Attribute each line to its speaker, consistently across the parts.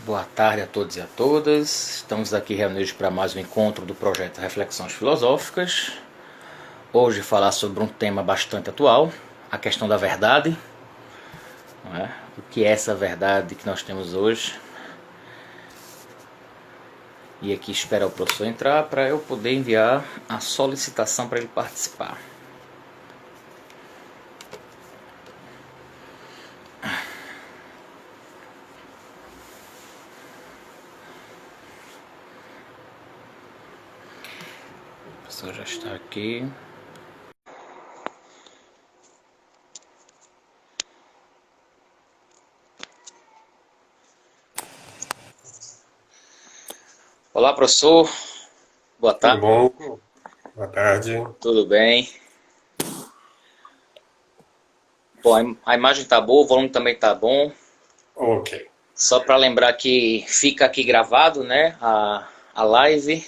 Speaker 1: Boa tarde a todos e a todas. Estamos aqui reunidos para mais um encontro do projeto Reflexões Filosóficas. Hoje falar sobre um tema bastante atual, a questão da verdade. Não é? O que é essa verdade que nós temos hoje? E aqui espera o professor entrar para eu poder enviar a solicitação para ele participar. O professor já está aqui. Olá, professor. Boa tarde.
Speaker 2: Tudo bom? Boa tarde.
Speaker 1: Tudo bem? Bom, a imagem está boa, o volume também está bom.
Speaker 2: Ok.
Speaker 1: Só para lembrar que fica aqui gravado, né, a live.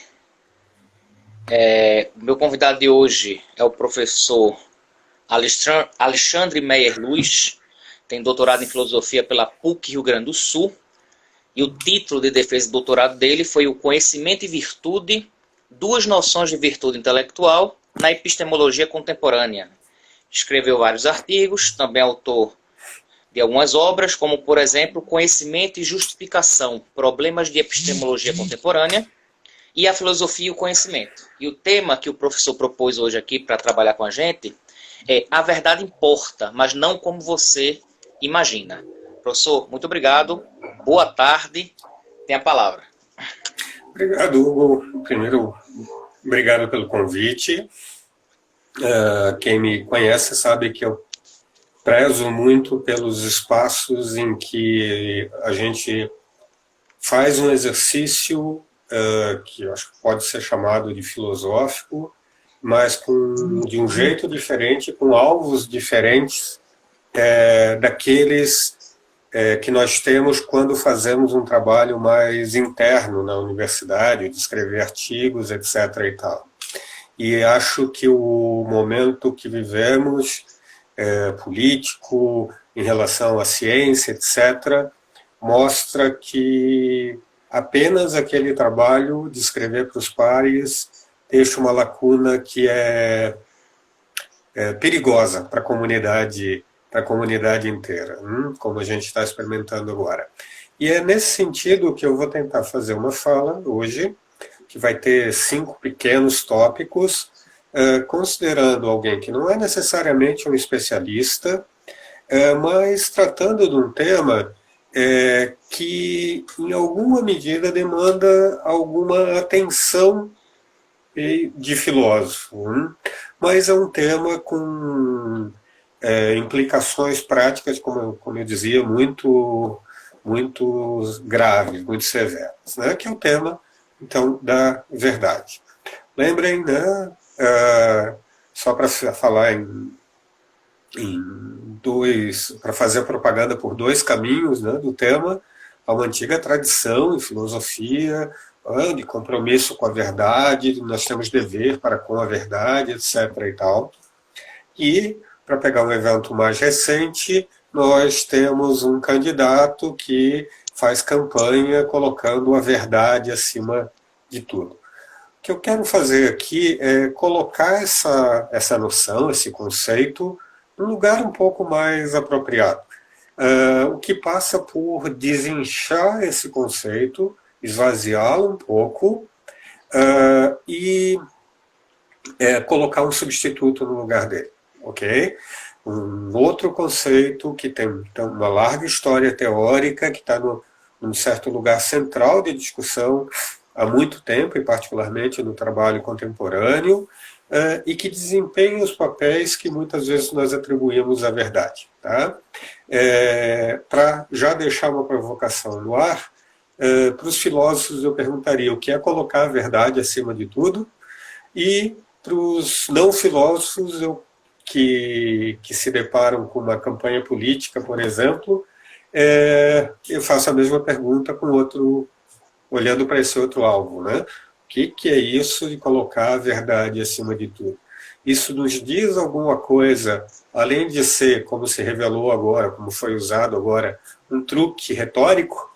Speaker 1: O meu convidado de hoje é o professor Alexandre Meyer Luz, tem doutorado em filosofia pela PUC Rio Grande do Sul, e o título de defesa do doutorado dele foi O Conhecimento e Virtude, duas noções de virtude intelectual na epistemologia contemporânea. Escreveu vários artigos, também é autor de algumas obras, como, por exemplo, Conhecimento e Justificação, Problemas de Epistemologia Contemporânea, e A Filosofia e o Conhecimento. E o tema que o professor propôs hoje aqui para trabalhar com a gente é A Verdade Importa, mas não como você imagina. Professor, muito obrigado, boa tarde, tem a palavra.
Speaker 2: Obrigado, Hugo. Primeiro, obrigado pelo convite. Quem me conhece sabe que eu prezo muito pelos espaços em que a gente faz um exercício que eu acho que pode ser chamado de filosófico, mas de um jeito diferente, com alvos diferentes daqueles que nós temos quando fazemos um trabalho mais interno na universidade, de escrever artigos, etc. e tal. E acho que o momento que vivemos, político, em relação à ciência, etc., mostra que apenas aquele trabalho de escrever para os pares deixa uma lacuna que é perigosa para a comunidade inteira, como a gente está experimentando agora. E é nesse sentido que eu vou tentar fazer uma fala hoje, que vai ter 5 pequenos tópicos, considerando alguém que não é necessariamente um especialista, mas tratando de um tema que, em alguma medida, demanda alguma atenção de filósofo, mas é um tema com implicações práticas, como eu dizia, muito graves, muito severas, né? Que é o tema, então, da verdade. Lembrem, né, só para falar para fazer propaganda por 2 caminhos, né, do tema, há uma antiga tradição em filosofia, de compromisso com a verdade, nós temos dever para com a verdade, etc. e tal. E, para pegar um evento mais recente, nós temos um candidato que faz campanha colocando a verdade acima de tudo. O que eu quero fazer aqui é colocar essa noção, esse conceito, num lugar um pouco mais apropriado. O que passa por desinchar esse conceito, esvaziá-lo um pouco e colocar um substituto no lugar dele. Ok? Um outro conceito que tem uma larga história teórica, que está num certo lugar central de discussão há muito tempo, e particularmente no trabalho contemporâneo, e que desempenha os papéis que muitas vezes nós atribuímos à verdade. Tá? Para já deixar uma provocação no ar, para os filósofos eu perguntaria o que é colocar a verdade acima de tudo, e para os não filósofos que se deparam com uma campanha política, por exemplo, eu faço a mesma pergunta olhando para esse outro alvo, né? O que é isso de colocar a verdade acima de tudo? Isso nos diz alguma coisa, além de ser, como se revelou agora, como foi usado agora, um truque retórico?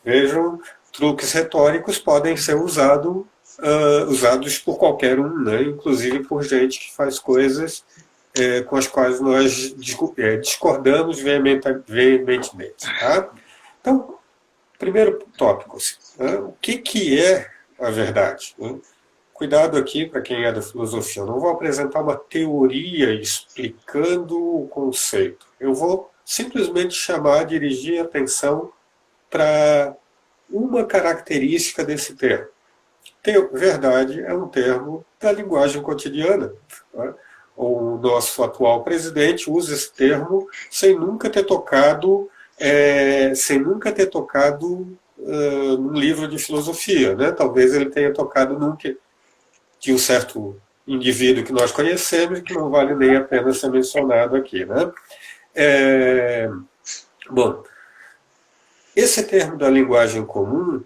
Speaker 2: Vejam, truques retóricos podem ser usados por qualquer um, né? Inclusive por gente que faz coisas com as quais nós discordamos veementemente. Tá? Então, primeiro tópico, assim, né? O que é a verdade? Né? Cuidado aqui para quem é da filosofia, eu não vou apresentar uma teoria explicando o conceito. Eu vou simplesmente dirigir a atenção para uma característica desse termo. Verdade é um termo da linguagem cotidiana. Né? O nosso atual presidente usa esse termo sem nunca ter tocado num livro de filosofia. Né? Talvez ele tenha tocado de um certo indivíduo que nós conhecemos e que não vale nem a pena ser mencionado aqui. Né? Bom, esse termo da linguagem comum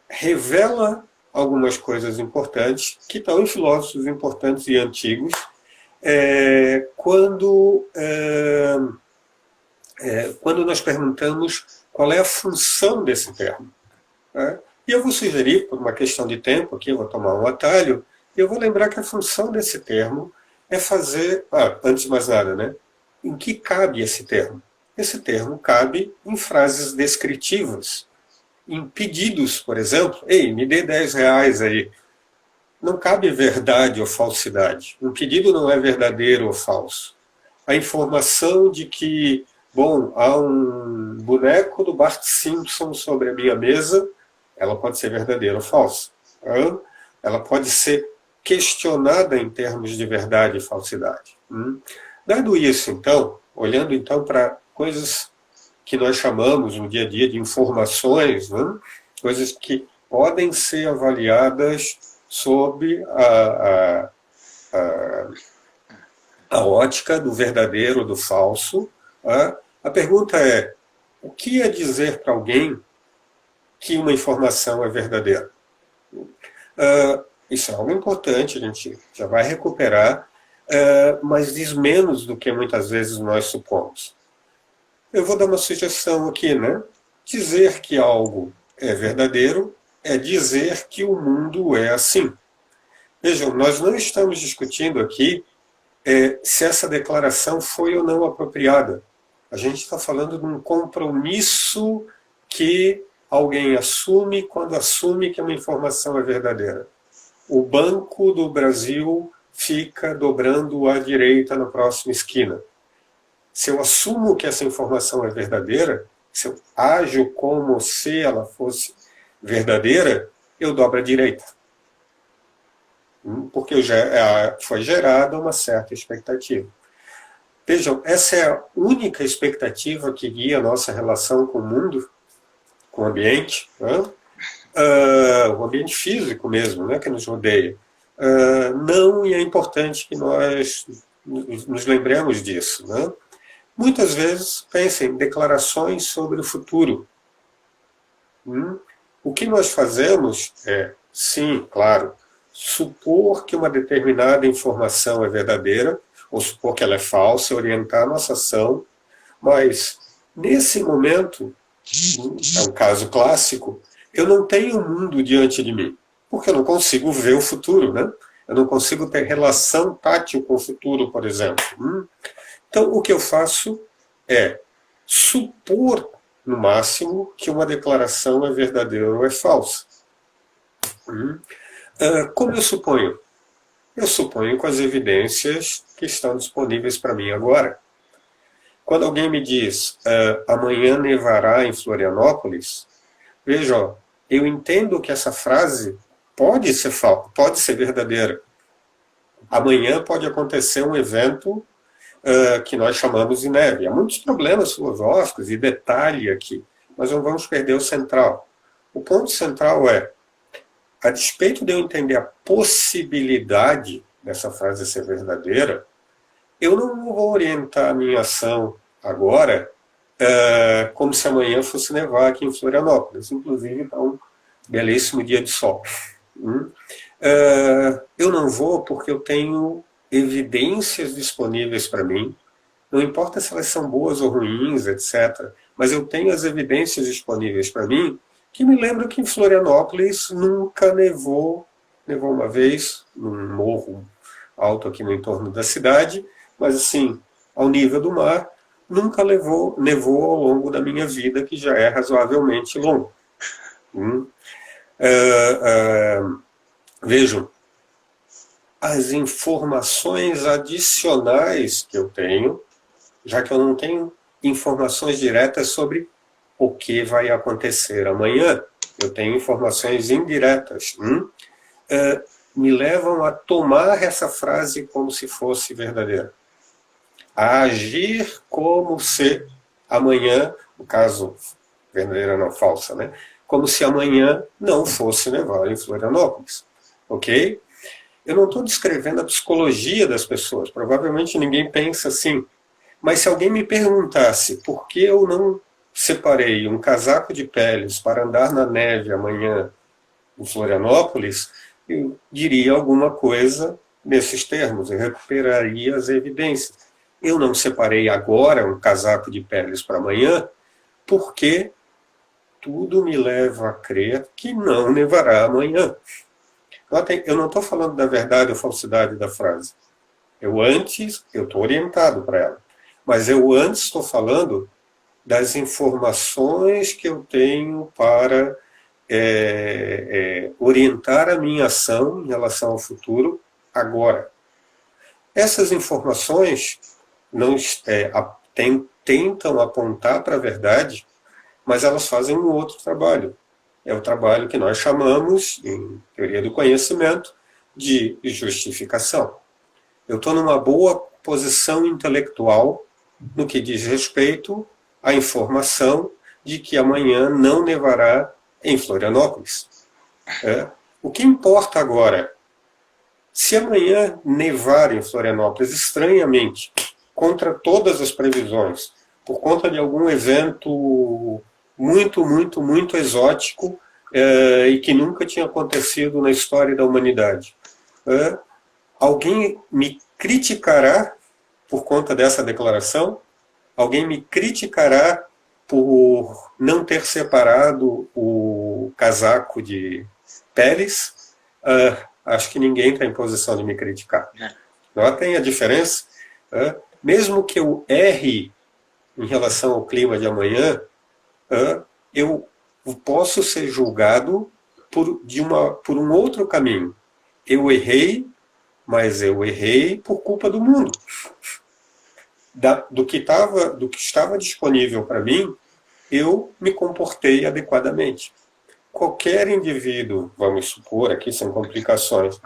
Speaker 2: revela algumas coisas importantes que estão em filósofos importantes e antigos quando nós perguntamos qual é a função desse termo. Né? E eu vou sugerir, por uma questão de tempo, aqui eu vou tomar um atalho, eu vou lembrar que a função desse termo é fazer... antes de mais nada, né? Em que cabe esse termo? Esse termo cabe em frases descritivas, em pedidos, por exemplo. Ei, me dê 10 reais aí. Não cabe verdade ou falsidade. Um pedido não é verdadeiro ou falso. A informação de que, bom, há um boneco do Bart Simpson sobre a minha mesa, ela pode ser verdadeira ou falsa. Ela pode ser questionada em termos de verdade e falsidade. Dado isso, então, olhando então para coisas que nós chamamos no dia a dia de informações, né? Coisas que podem ser avaliadas sob a ótica do verdadeiro ou do falso. A pergunta é, o que é dizer para alguém que uma informação é verdadeira? Isso é algo importante, a gente já vai recuperar, mas diz menos do que muitas vezes nós supomos. Eu vou dar uma sugestão aqui, né? Dizer que algo é verdadeiro é dizer que o mundo é assim. Vejam, nós não estamos discutindo aqui se essa declaração foi ou não apropriada. A gente está falando de um compromisso que alguém assume quando assume que uma informação é verdadeira. O Banco do Brasil fica dobrando à direita na próxima esquina. Se eu assumo que essa informação é verdadeira, se eu ajo como se ela fosse verdadeira, eu dobro à direita. Porque foi gerada uma certa expectativa. Vejam, essa é a única expectativa que guia a nossa relação com o mundo, com o ambiente, né? O ambiente físico mesmo, né, que nos rodeia. Não, e é importante que nós nos lembremos disso. Né? Muitas vezes, pensem em declarações sobre o futuro. O que nós fazemos é, sim, claro, supor que uma determinada informação é verdadeira, ou supor que ela é falsa, orientar a nossa ação, mas, nesse momento, é um caso clássico, eu não tenho um mundo diante de mim, porque eu não consigo ver o futuro, né? Eu não consigo ter relação tátil com o futuro, por exemplo. Então, o que eu faço é supor, no máximo, que uma declaração é verdadeira ou é falsa. Como eu suponho? Eu suponho com as evidências que estão disponíveis para mim agora. Quando alguém me diz, amanhã nevará em Florianópolis, veja, eu entendo que essa frase pode ser verdadeira. Amanhã pode acontecer um evento que nós chamamos de neve. Há muitos problemas filosóficos e detalhe aqui, mas não vamos perder o central. O ponto central é, a despeito de eu entender a possibilidade dessa frase ser verdadeira, eu não vou orientar a minha ação agora como se amanhã fosse nevar aqui em Florianópolis. Inclusive, está um belíssimo dia de sol. Eu não vou porque eu tenho evidências disponíveis para mim, não importa se elas são boas ou ruins, etc. mas eu tenho as evidências disponíveis para mim que me lembram que em Florianópolis nunca nevou, nevou uma vez, num morro alto aqui no entorno da cidade, mas assim, ao nível do mar, nunca nevou ao longo da minha vida, que já é razoavelmente longo. Vejam, as informações adicionais que eu tenho, já que eu não tenho informações diretas sobre o que vai acontecer amanhã, eu tenho informações indiretas, me levam a tomar essa frase como se fosse verdadeira. A agir como se amanhã, no caso, verdadeira não falsa, né? Como se amanhã não fosse nevar em Florianópolis. Ok? Eu não estou descrevendo a psicologia das pessoas, provavelmente ninguém pensa assim. Mas se alguém me perguntasse por que eu não separei um casaco de peles para andar na neve amanhã em Florianópolis, eu diria alguma coisa nesses termos, eu recuperaria as evidências. Eu não separei agora um casaco de peles para amanhã, porque tudo me leva a crer que não nevará amanhã. Eu não estou falando da verdade ou falsidade da frase. Eu estou orientado para ela. Mas eu antes estou falando das informações que eu tenho para orientar a minha ação em relação ao futuro agora. Essas informações tentam apontar para a verdade, mas elas fazem um outro trabalho. É o trabalho que nós chamamos, em teoria do conhecimento, de justificação. Eu estou numa boa posição intelectual no que diz respeito à informação de que amanhã não nevará em Florianópolis. O que importa agora, se amanhã nevar em Florianópolis, estranhamente, contra todas as previsões, por conta de algum evento muito exótico e que nunca tinha acontecido na história da humanidade, alguém me criticará por conta dessa declaração? Alguém me criticará por não ter separado o casaco de peles? Acho que ninguém está em posição de me criticar. Notem a diferença. Mesmo que eu erre em relação ao clima de amanhã, eu posso ser julgado por um outro caminho. Eu errei, mas eu errei por culpa do mundo. Do que estava disponível para mim, eu me comportei adequadamente. Qualquer indivíduo, vamos supor, aqui são complicações,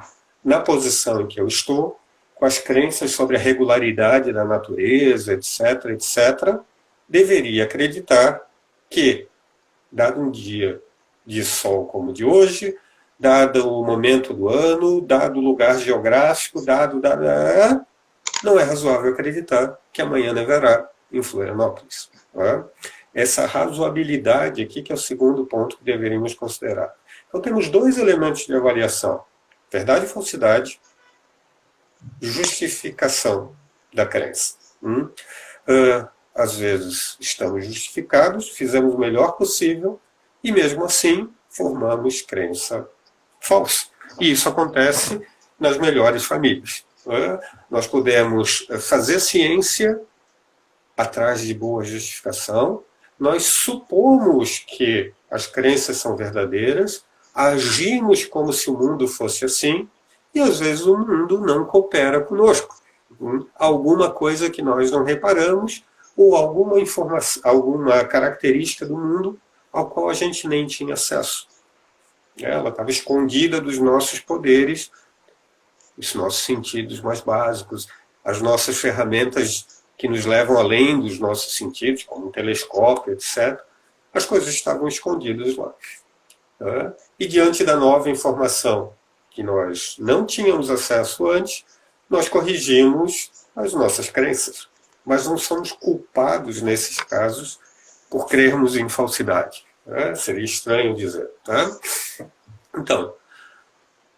Speaker 2: na posição em que eu estou, com as crenças sobre a regularidade da natureza, etc., deveria acreditar que, dado um dia de sol como o de hoje, dado o momento do ano, dado o lugar geográfico, não é razoável acreditar que amanhã nevará em Florianópolis. Essa razoabilidade aqui que é o segundo ponto que deveríamos considerar. Então temos dois elementos de avaliação: verdade e falsidade, justificação da crença. Às vezes estamos justificados, fizemos o melhor possível e mesmo assim formamos crença falsa. E isso acontece nas melhores famílias. Nós podemos fazer ciência atrás de boa justificação, nós supomos que as crenças são verdadeiras, agimos como se o mundo fosse assim, e às vezes o mundo não coopera conosco. Alguma coisa que nós não reparamos, ou alguma informação, alguma característica do mundo ao qual a gente nem tinha acesso. Ela estava escondida dos nossos poderes, os nossos sentidos mais básicos, as nossas ferramentas que nos levam além dos nossos sentidos, como um telescópio, etc. As coisas estavam escondidas lá. E diante da nova informação que nós não tínhamos acesso antes, nós corrigimos as nossas crenças. Mas não somos culpados, nesses casos, por crermos em falsidade. Seria estranho dizer. Então,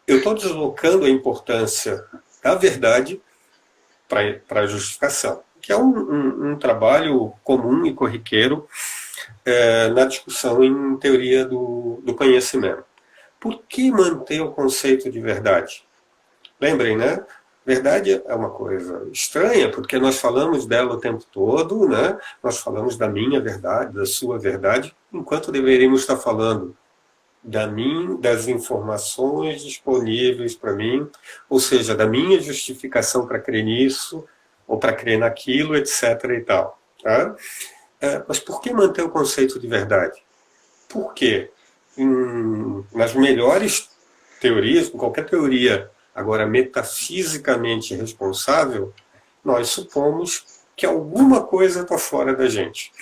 Speaker 2: eu estou deslocando a importância da verdade para a justificação, que é um trabalho comum e corriqueiro na discussão em teoria do conhecimento. Por que manter o conceito de verdade? Lembrem, né? Verdade é uma coisa estranha, porque nós falamos dela o tempo todo, né? Nós falamos da minha verdade, da sua verdade, enquanto deveríamos estar falando das informações disponíveis para mim, ou seja, da minha justificação para crer nisso, ou para crer naquilo, etc. e tal. Tá? Mas por que manter o conceito de verdade? Porque nas melhores teorias, em qualquer teoria agora metafisicamente responsável, nós supomos que alguma coisa está fora da gente.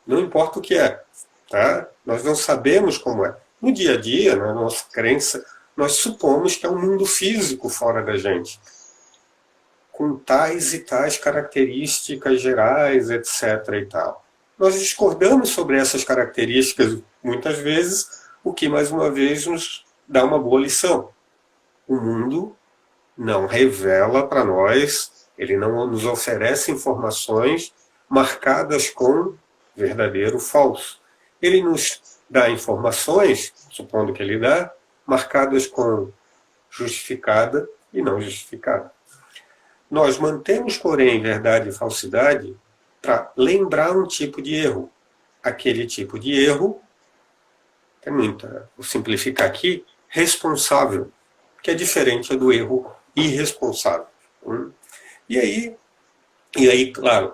Speaker 2: Não importa o que é. Tá? Nós não sabemos como é. No dia a dia, na nossa crença, nós supomos que é um mundo físico fora da gente, com tais e tais características gerais, etc. e tal. Nós discordamos sobre essas características muitas vezes, o que mais uma vez nos dá uma boa lição. O mundo não revela para nós, ele não nos oferece informações marcadas com verdadeiro ou falso. Ele nos dá informações, supondo que ele dá, marcadas com justificada e não justificada. Nós mantemos, porém, verdade e falsidade para lembrar um tipo de erro. Aquele tipo de erro, tem muita, vou simplificar aqui, responsável, que é diferente do erro irresponsável. E aí, claro,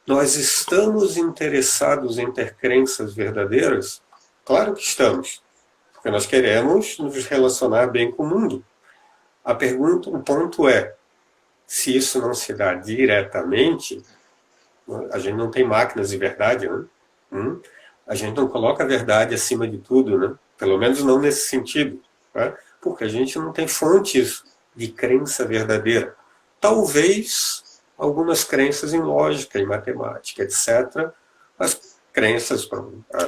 Speaker 2: nós estamos interessados em ter crenças verdadeiras? Claro que estamos, porque nós queremos nos relacionar bem com o mundo. A pergunta, o ponto é, se isso não se dá diretamente, a gente não tem máquinas de verdade, né? A gente não coloca a verdade acima de tudo, né? Pelo menos não nesse sentido, né? Porque a gente não tem fontes de crença verdadeira. Talvez algumas crenças em lógica, em matemática, etc., as crenças,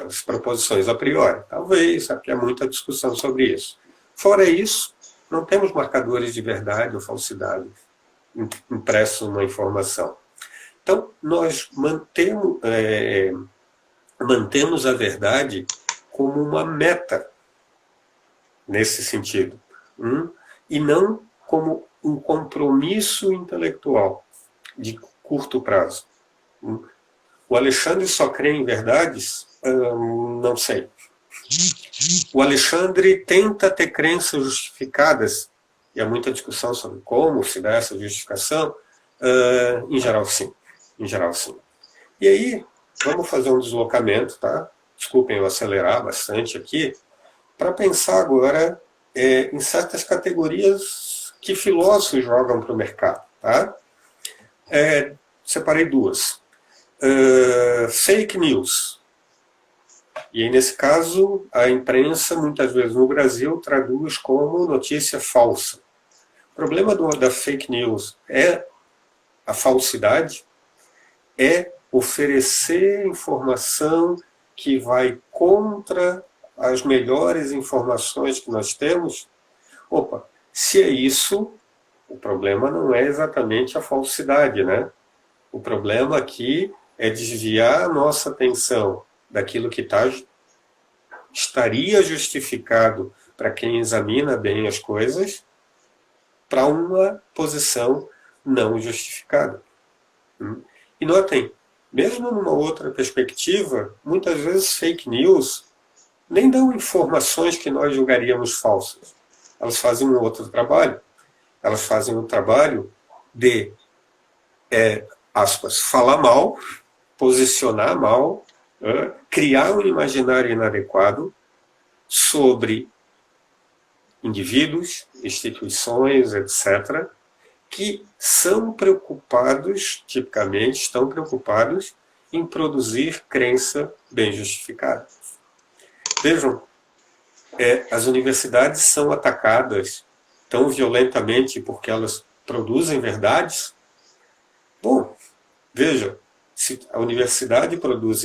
Speaker 2: as proposições a priori. Talvez, sabe, há muita discussão sobre isso. Fora isso, não temos marcadores de verdade ou falsidade impressos numa informação. Então, nós mantemos a verdade como uma meta, nesse sentido, e não como um compromisso intelectual de curto prazo. O Alexandre só crê em verdades? Não sei. O Alexandre tenta ter crenças justificadas, e há muita discussão sobre como se dá essa justificação. Em geral, sim. Em geral, sim. E aí, vamos fazer um deslocamento, tá? Desculpem eu acelerar bastante aqui, para pensar agora em certas categorias que filósofos jogam para o mercado. Tá? Separei duas. Fake news. E aí, nesse caso, a imprensa, muitas vezes no Brasil, traduz como notícia falsa. O problema da fake news é a falsidade, é oferecer informação que vai contra as melhores informações que nós temos. Opa, se é isso, o problema não é exatamente a falsidade, né? O problema aqui é desviar a nossa atenção daquilo que estaria justificado para quem examina bem as coisas, para uma posição não justificada. E notem, mesmo numa outra perspectiva, muitas vezes fake news nem dão informações que nós julgaríamos falsas. Elas fazem um outro trabalho. Elas fazem um trabalho de, aspas, falar mal, posicionar mal, criar um imaginário inadequado sobre indivíduos, instituições, etc., que são preocupados, tipicamente, estão preocupados em produzir crença bem justificada. Vejam, as universidades são atacadas tão violentamente porque elas produzem verdades. Bom, veja, se a universidade produz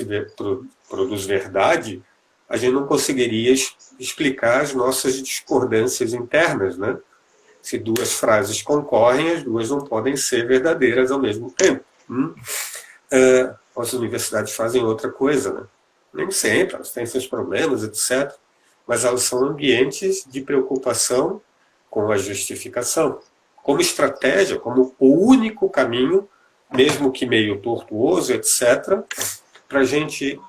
Speaker 2: verdade, a gente não conseguiria explicar as nossas discordâncias internas, né? Se duas frases concorrem, as duas não podem ser verdadeiras ao mesmo tempo. As universidades fazem outra coisa, né? Nem sempre, elas têm seus problemas, etc. Mas elas são ambientes de preocupação com a justificação, como estratégia, como o único caminho, mesmo que meio tortuoso, etc., para a gente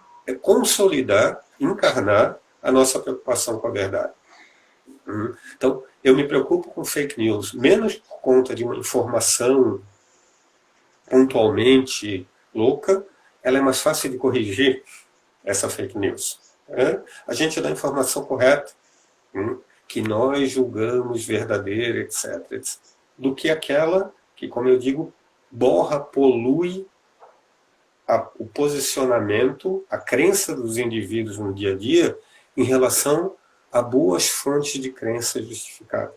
Speaker 2: consolidar, encarnar a nossa preocupação com a verdade. Então, eu me preocupo com fake news, menos por conta de uma informação pontualmente louca, ela é mais fácil de corrigir, essa fake news. A gente dá a informação correta, que nós julgamos verdadeira, etc., do que aquela que, como eu digo, borra, polui o posicionamento, a crença dos indivíduos no dia a dia em relação a boas fontes de crença justificada.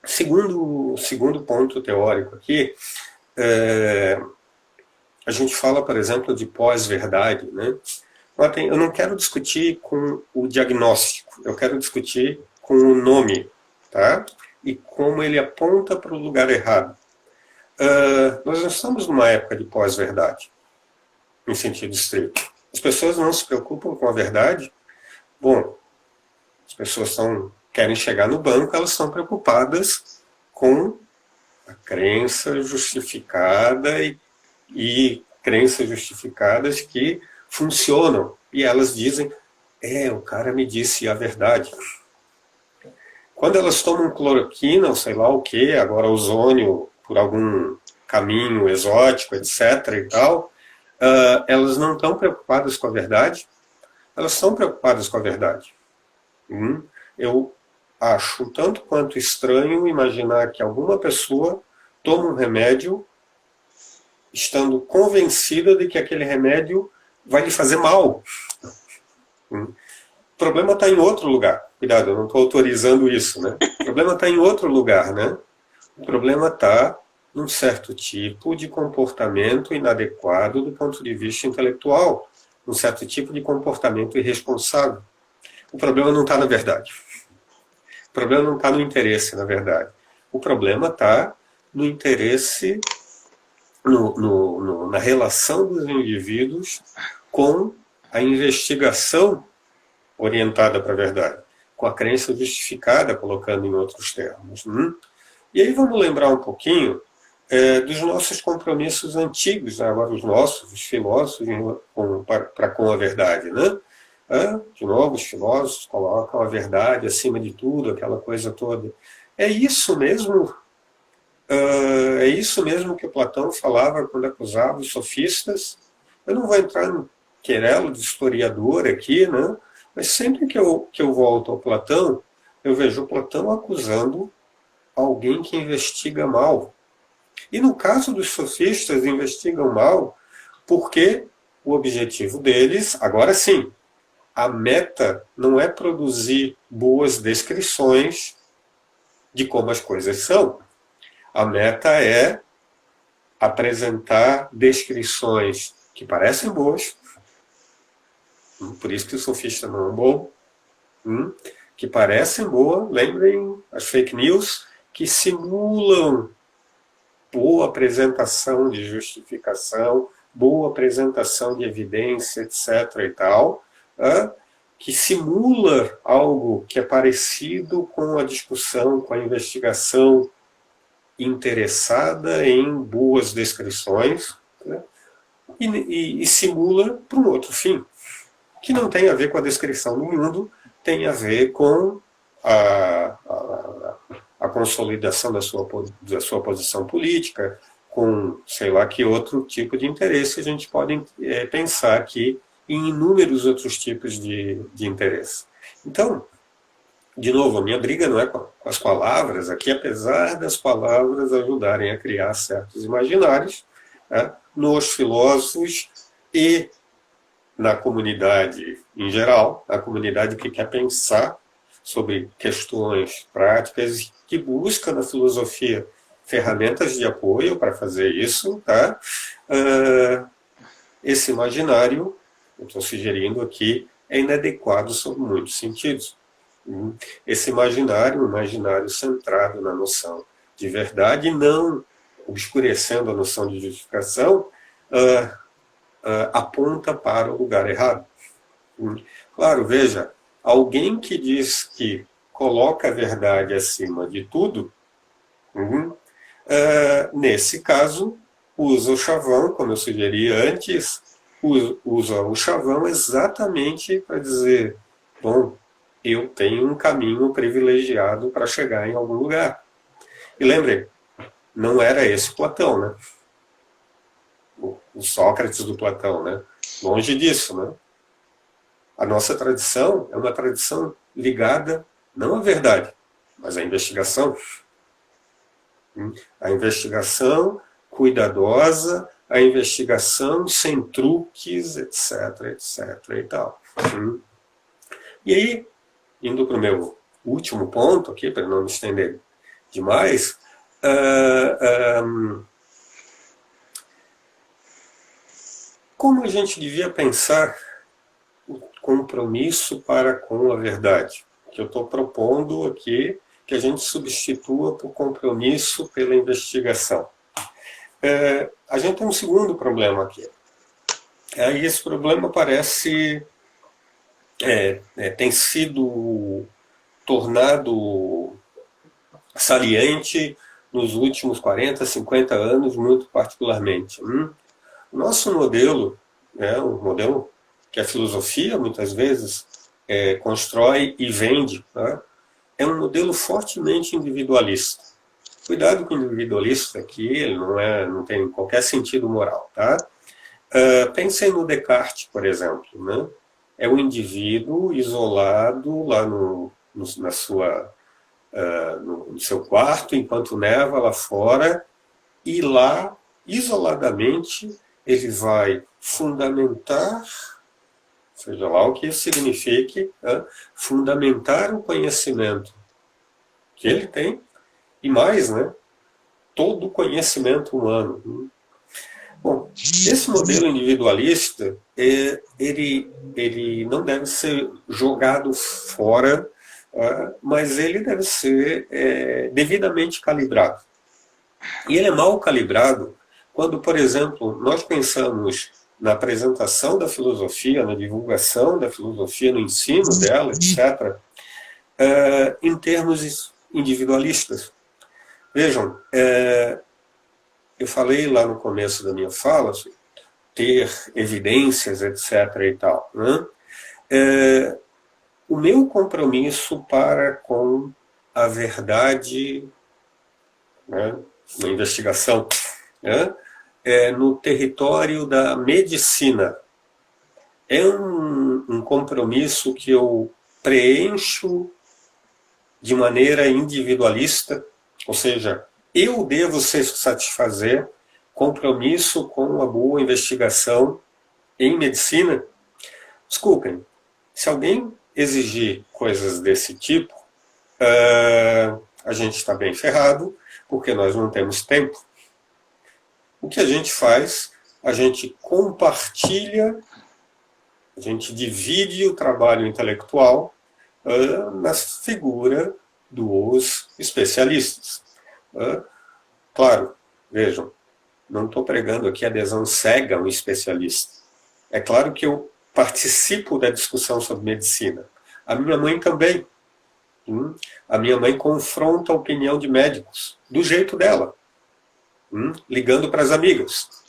Speaker 2: Segundo ponto teórico aqui, a gente fala, por exemplo, de pós-verdade, né? Eu não quero discutir com o diagnóstico, eu quero discutir com o nome, tá? E como ele aponta para o lugar errado. Nós não estamos numa época de pós-verdade, em sentido estrito. As pessoas não se preocupam com a verdade. Bom, as pessoas querem chegar no banco, elas estão preocupadas com a crença justificada e crenças justificadas que funcionam. E elas dizem, o cara me disse a verdade. Quando elas tomam cloroquina, ou sei lá o que, agora ozônio, por algum caminho exótico, etc. e tal, elas não estão preocupadas com a verdade, elas estão preocupadas com a verdade. Eu acho tanto quanto estranho imaginar que alguma pessoa toma um remédio estando convencida de que aquele remédio vai lhe fazer mal. O problema está em outro lugar. Cuidado, eu não estou autorizando isso, né? O problema está em outro lugar, né? O problema está num certo tipo de comportamento inadequado do ponto de vista intelectual, num certo tipo de comportamento irresponsável. O problema não está na verdade. O problema não está no interesse, na verdade. O problema está no interesse, na relação dos indivíduos com a investigação orientada para a verdade, com a crença justificada, colocando em outros termos. E aí vamos lembrar um pouquinho dos nossos compromissos antigos, agora os filósofos para com a verdade, né? De novo, os filósofos colocam a verdade acima de tudo, aquela coisa toda. É isso mesmo que Platão falava quando acusava os sofistas. Eu não vou entrar no querelo de historiador aqui, né? Mas sempre que eu volto ao Platão, eu vejo Platão acusando alguém que investiga mal. E no caso dos sofistas, investigam mal porque o objetivo deles, agora sim, a meta não é produzir boas descrições de como as coisas são. A meta é apresentar descrições que parecem boas, por isso que o sofista não é bobo, que parecem boas, lembrem as fake news, que simulam boa apresentação de justificação, boa apresentação de evidência, etc. e tal, que simula algo que é parecido com a discussão, com a investigação interessada em boas descrições, né? e simula para um outro fim, que não tem a ver com a descrição do mundo, tem a ver com a consolidação da sua posição política, com sei lá que outro tipo de interesse. A gente pode pensar aqui em inúmeros outros tipos de interesse. Então, de novo, a minha briga não é com as palavras aqui, apesar das palavras ajudarem a criar certos imaginários, nos filósofos e na comunidade em geral, a comunidade que quer pensar sobre questões práticas, que busca na filosofia ferramentas de apoio para fazer isso, tá? Esse imaginário, eu estou sugerindo aqui, é inadequado sob muitos sentidos. Esse imaginário, um imaginário centrado na noção de verdade, não obscurecendo a noção de justificação, aponta para o lugar errado. Claro, veja, alguém que diz que coloca a verdade acima de tudo, nesse caso, usa o chavão, como eu sugeri antes, usa o chavão exatamente para dizer, bom, eu tenho um caminho privilegiado para chegar em algum lugar. E lembrem, não era esse Platão, né? O Sócrates do Platão, né? Longe disso, né? A nossa tradição é uma tradição ligada não à verdade, mas à investigação. A investigação cuidadosa, a investigação sem truques, etc, etc e tal. E aí, indo para o meu último ponto aqui, para não me estender demais, como a gente devia pensar o compromisso para com a verdade? Que eu estou propondo aqui que a gente substitua por compromisso pela investigação. A gente tem um segundo problema aqui. E esse problema parece tem sido tornado saliente nos últimos 40, 50 anos, muito particularmente. O nosso modelo, o modelo que a filosofia muitas vezes constrói e vende, é um modelo fortemente individualista. Cuidado com o individualista aqui, ele não tem qualquer sentido moral. Tá? Pensem no Descartes, por exemplo. Né? É um indivíduo isolado lá no seu quarto, enquanto neva lá fora, e lá, isoladamente, ele vai fundamentar, seja lá o que isso signifique, fundamentar o conhecimento que ele tem, e mais, né, todo o conhecimento humano. Bom, esse modelo individualista, ele não deve ser jogado fora, mas ele deve ser devidamente calibrado. E ele é mal calibrado quando, por exemplo, nós pensamos na apresentação da filosofia, na divulgação da filosofia, no ensino dela, etc., em termos individualistas. Vejam, eu falei lá no começo da minha fala, ter evidências, etc. e tal. Né? O meu compromisso para com a verdade, né, na investigação, né, no território da medicina, é um compromisso que eu preencho de maneira individualista, ou seja, eu devo satisfazer compromisso com a boa investigação em medicina. Desculpem, se alguém exigir coisas desse tipo, a gente está bem ferrado, porque nós não temos tempo. O que a gente faz? A gente compartilha, a gente divide o trabalho intelectual na figura dos especialistas. Claro, vejam, não estou pregando aqui adesão cega a um especialista. É claro que eu participo da discussão sobre medicina. A minha mãe também. A minha mãe confronta a opinião de médicos, do jeito dela, ligando para as amigas.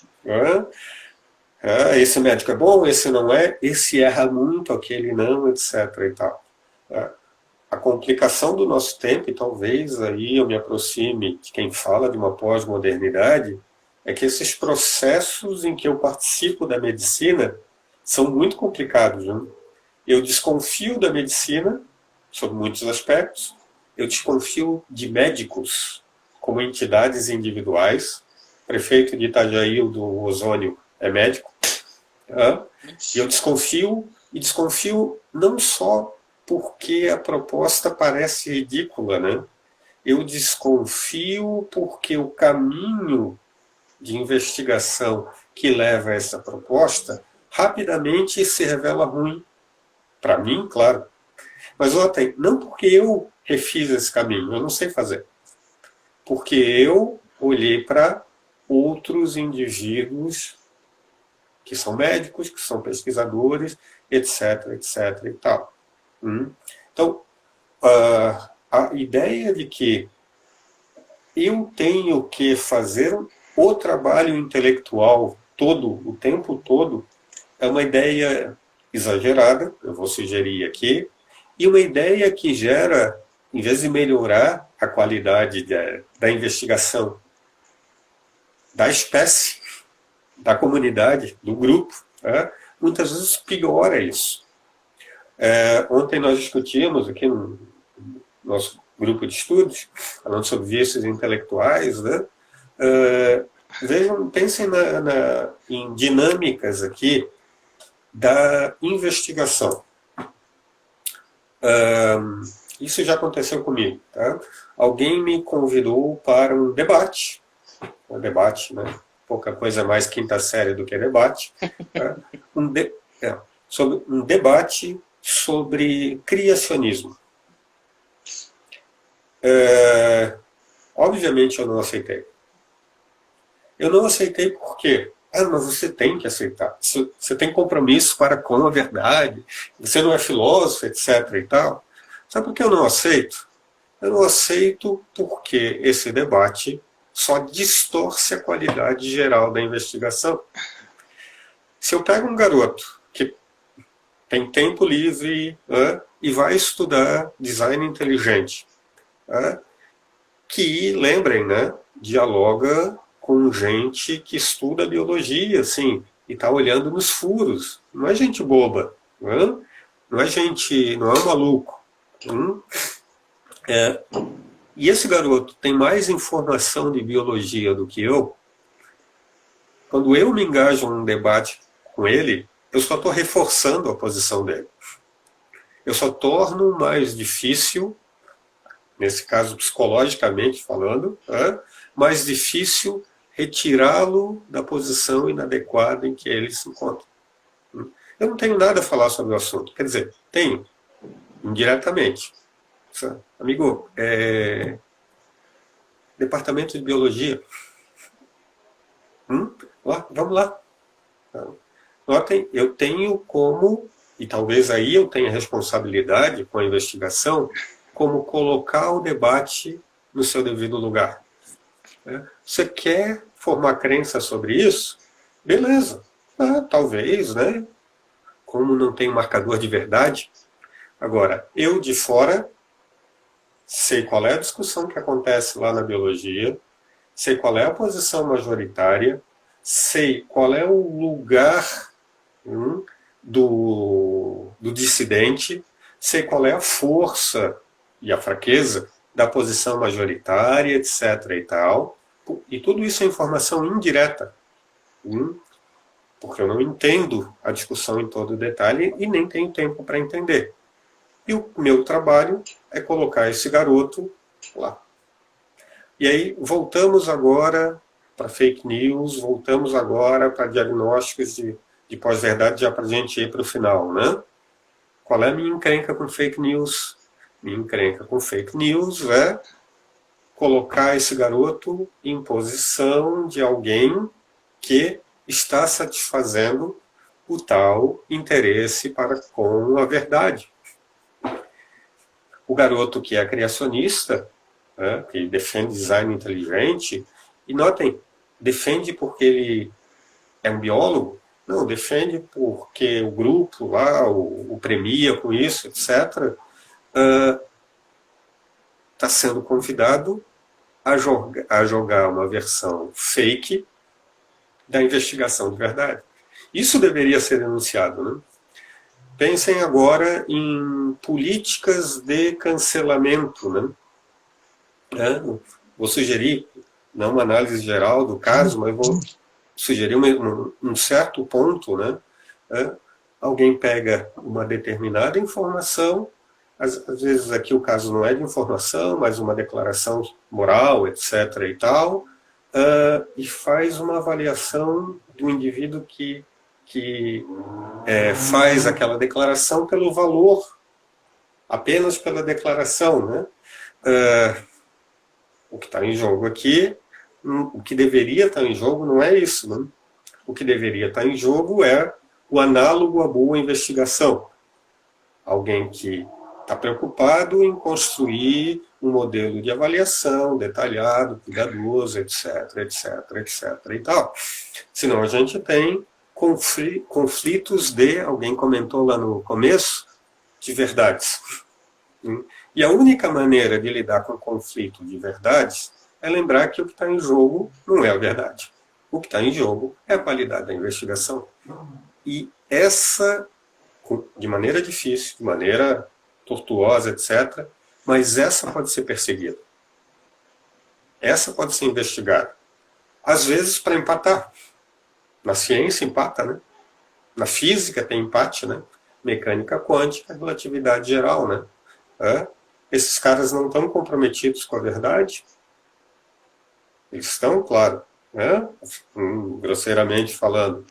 Speaker 2: Esse médico é bom, esse não é, esse erra muito, aquele não, etc. e tal. A complicação do nosso tempo, e talvez aí eu me aproxime de quem fala de uma pós-modernidade, é que esses processos em que eu participo da medicina são muito complicados. Né? Eu desconfio da medicina, sob muitos aspectos, eu desconfio de médicos como entidades individuais. O prefeito de Itajaí, do Ozônio, é médico. E eu desconfio não só porque a proposta parece ridícula, né? Eu desconfio porque o caminho de investigação que leva a essa proposta rapidamente se revela ruim. Para mim, claro. Mas notem, não porque eu refiz esse caminho, eu não sei fazer. Porque eu olhei para outros indivíduos que são médicos, que são pesquisadores, etc, etc e tal. Então, a ideia de que eu tenho que fazer o trabalho intelectual todo, o tempo todo, é uma ideia exagerada, eu vou sugerir aqui, e uma ideia que gera, em vez de melhorar a qualidade da investigação da espécie, da comunidade, do grupo, muitas vezes piora isso. Ontem nós discutimos aqui no nosso grupo de estudos, falando sobre vícios intelectuais, né? Vejam, pensem em dinâmicas aqui da investigação. Isso já aconteceu comigo. Tá? Alguém me convidou para um debate, né? Pouca coisa mais quinta série do que debate, tá? Sobre um debate sobre criacionismo. Obviamente eu não aceitei. Eu não aceitei por quê? Mas você tem que aceitar. Você tem compromisso para com a verdade. Você não é filósofo, etc. e tal. Sabe por que eu não aceito? Eu não aceito porque esse debate só distorce a qualidade geral da investigação. Se eu pego um garoto que tem tempo livre e vai estudar design inteligente, que, lembrem, né, dialoga com gente que estuda biologia, assim, e está olhando nos furos. Não é gente boba, não é maluco. E esse garoto tem mais informação de biologia do que eu. Quando eu me engajo num debate com ele, eu só estou reforçando a posição dele. Eu só torno mais difícil, nesse caso psicologicamente falando, mais difícil retirá-lo da posição inadequada em que ele se encontra. Eu não tenho nada a falar sobre o assunto. Quer dizer, tenho, indiretamente. Amigo, departamento de biologia. Vamos lá. Notem, eu tenho como, e talvez aí eu tenha responsabilidade com a investigação, como colocar o debate no seu devido lugar. Você quer formar crença sobre isso? Beleza. Talvez, né? Como não tem marcador de verdade. Agora, eu de fora sei qual é a discussão que acontece lá na biologia, sei qual é a posição majoritária, sei qual é o lugar do dissidente, sei qual é a força e a fraqueza da posição majoritária, etc. e tal. E tudo isso é informação indireta, porque eu não entendo a discussão em todo detalhe e nem tenho tempo para entender. E o meu trabalho é colocar esse garoto lá. E aí voltamos agora para fake news, voltamos agora para diagnósticos de pós-verdade, já para a gente ir para o final, né? Qual é a minha encrenca com fake news? Minha encrenca com fake news é colocar esse garoto em posição de alguém que está satisfazendo o tal interesse para com a verdade. O garoto que é criacionista, que defende design inteligente, e notem, defende porque ele é um biólogo? Não, defende porque o grupo lá o premia com isso, etc. Está sendo convidado a jogar uma versão fake da investigação de verdade. Isso deveria ser denunciado, né? Pensem agora em políticas de cancelamento, né? Vou sugerir, não uma análise geral do caso, mas vou sugerir um certo ponto, né? Alguém pega uma determinada informação, às vezes aqui o caso não é de informação, mas uma declaração moral, etc. e tal, e faz uma avaliação do indivíduo que faz aquela declaração pelo valor, apenas pela declaração, né? O que está em jogo aqui, o que deveria estar em jogo não é isso, né? o que deveria estar em jogo é o análogo à boa investigação. Alguém que está preocupado em construir um modelo de avaliação detalhado, cuidadoso, etc, etc, etc e tal. Senão a gente tem conflitos de, alguém comentou lá no começo, de verdades. E a única maneira de lidar com conflito de verdades é lembrar que o que está em jogo não é a verdade. O que está em jogo é a qualidade da investigação. E essa, de maneira difícil, de maneira tortuosa, etc., mas essa pode ser perseguida. Essa pode ser investigada. Às vezes para empatar. Na ciência empata, né? Na física tem empate, né? Mecânica quântica, relatividade geral, né? Esses caras não estão comprometidos com a verdade? Eles estão, claro, né? Grosseiramente falando.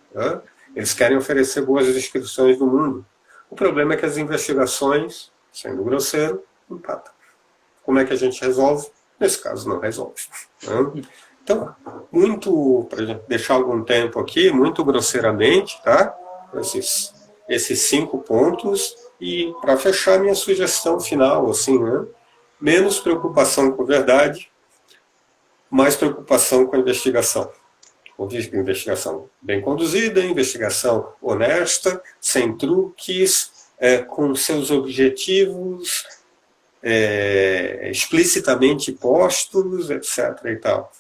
Speaker 2: Eles querem oferecer boas descrições do mundo. O problema é que as investigações, sendo grosseiro, empatam. Como é que a gente resolve? Nesse caso, não resolve. Então, muito, para deixar algum tempo aqui, muito grosseiramente, tá? Esses 5 pontos. E, para fechar, minha sugestão final, assim, né? Menos preocupação com a verdade, mais preocupação com a investigação. Investigação bem conduzida, investigação honesta, sem truques, com seus objetivos explicitamente postos, etc. e tal.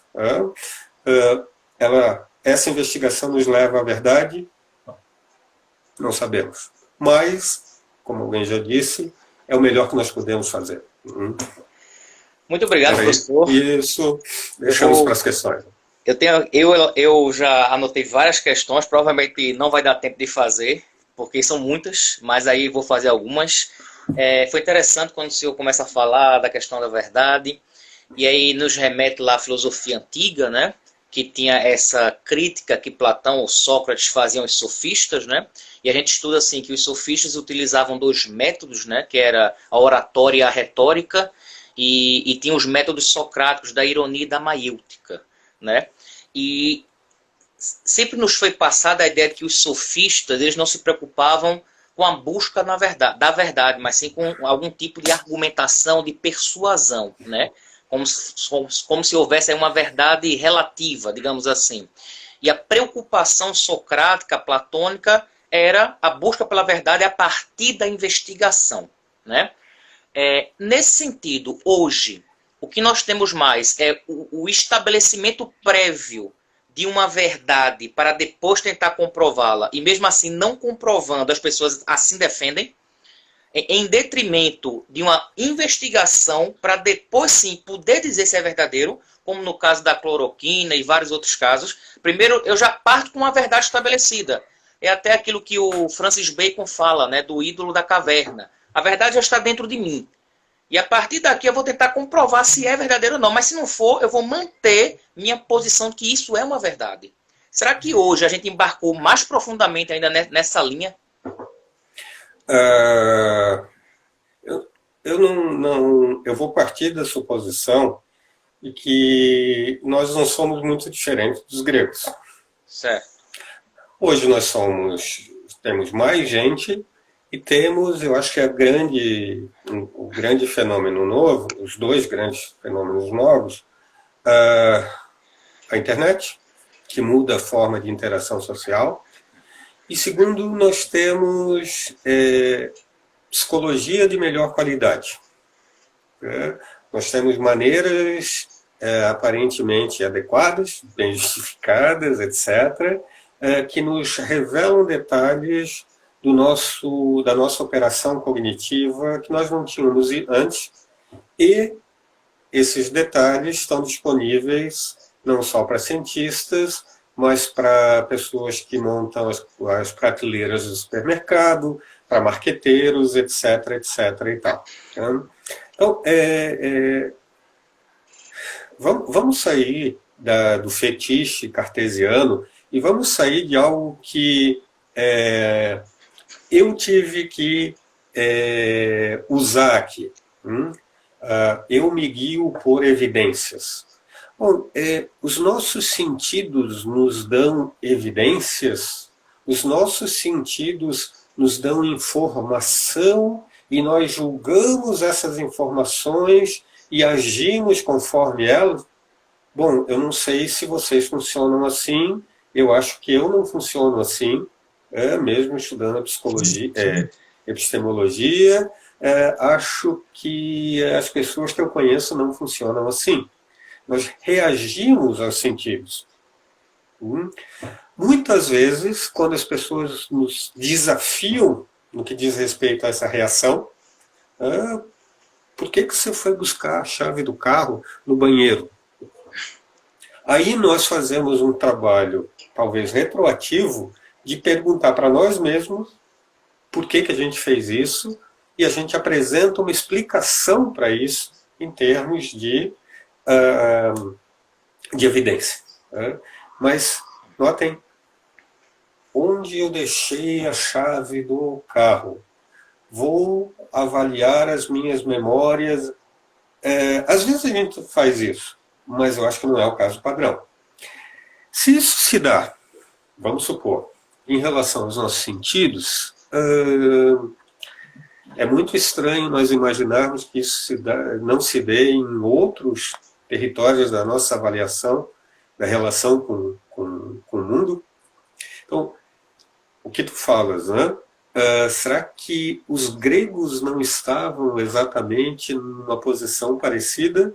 Speaker 2: Essa investigação nos leva à verdade? Não sabemos. Mas, como alguém já disse, é o melhor que nós podemos fazer.
Speaker 1: Muito obrigado, professor.
Speaker 2: Isso, deixamos para as questões.
Speaker 1: Eu já anotei várias questões, provavelmente não vai dar tempo de fazer, porque são muitas, mas aí vou fazer algumas. Foi interessante quando o senhor começa a falar da questão da verdade, e aí nos remete lá à filosofia antiga, né? Que tinha essa crítica que Platão ou Sócrates faziam aos sofistas, né? E a gente estuda assim que os sofistas utilizavam 2 métodos, né? Que era a oratória e a retórica, e tinha os métodos socráticos da ironia e da maiêutica, né? E sempre nos foi passada a ideia de que os sofistas eles não se preocupavam com a busca da verdade, mas sim com algum tipo de argumentação, de persuasão, né? Como se houvesse uma verdade relativa, digamos assim. E a preocupação socrática, platônica, era a busca pela verdade a partir da investigação, né? Nesse sentido, hoje, o que nós temos mais é o estabelecimento prévio de uma verdade para depois tentar comprová-la, e mesmo assim não comprovando, as pessoas assim defendem, em detrimento de uma investigação para depois sim poder dizer se é verdadeiro, como no caso da cloroquina e vários outros casos. Primeiro, eu já parto com uma verdade estabelecida. É até aquilo que o Francis Bacon fala, né, do ídolo da caverna. A verdade já está dentro de mim. E a partir daqui eu vou tentar comprovar se é verdadeiro ou não. Mas se não for, eu vou manter minha posição de que isso é uma verdade. Será que hoje a gente embarcou mais profundamente ainda nessa linha?
Speaker 2: Eu vou partir da suposição de que nós não somos muito diferentes dos gregos.
Speaker 1: Certo.
Speaker 2: Hoje nós temos mais gente e temos, eu acho que o grande fenômeno novo, os 2 grandes fenômenos novos, a internet, que muda a forma de interação social, e segundo, nós temos psicologia de melhor qualidade. Nós temos maneiras aparentemente adequadas, bem justificadas, etc., que nos revelam detalhes da nossa operação cognitiva que nós não tínhamos antes, e esses detalhes estão disponíveis não só para cientistas, mas para pessoas que montam as prateleiras do supermercado, para marqueteiros, etc, etc e tal. Então, vamos sair do fetiche cartesiano e vamos sair de algo que eu tive que usar aqui. Eu me guio por evidências. Bom, os nossos sentidos nos dão evidências, os nossos sentidos nos dão informação e nós julgamos essas informações e agimos conforme elas. Bom, eu não sei se vocês funcionam assim, eu acho que eu não funciono assim, mesmo estudando a psicologia, epistemologia, acho que as pessoas que eu conheço não funcionam assim. Nós reagimos aos sentidos. Muitas vezes, quando as pessoas nos desafiam no que diz respeito a essa reação, por que você foi buscar a chave do carro no banheiro? Aí nós fazemos um trabalho, talvez retroativo, de perguntar para nós mesmos por que a gente fez isso, e a gente apresenta uma explicação para isso em termos de evidência. Mas, notem, onde eu deixei a chave do carro? Vou avaliar as minhas memórias. Às vezes a gente faz isso, mas eu acho que não é o caso padrão. Se isso se dá, vamos supor, em relação aos nossos sentidos, é muito estranho nós imaginarmos que isso não se dê em outros territórios da nossa avaliação da relação com o mundo. Então, o que tu falas, né? Será que os gregos não estavam exatamente numa posição parecida?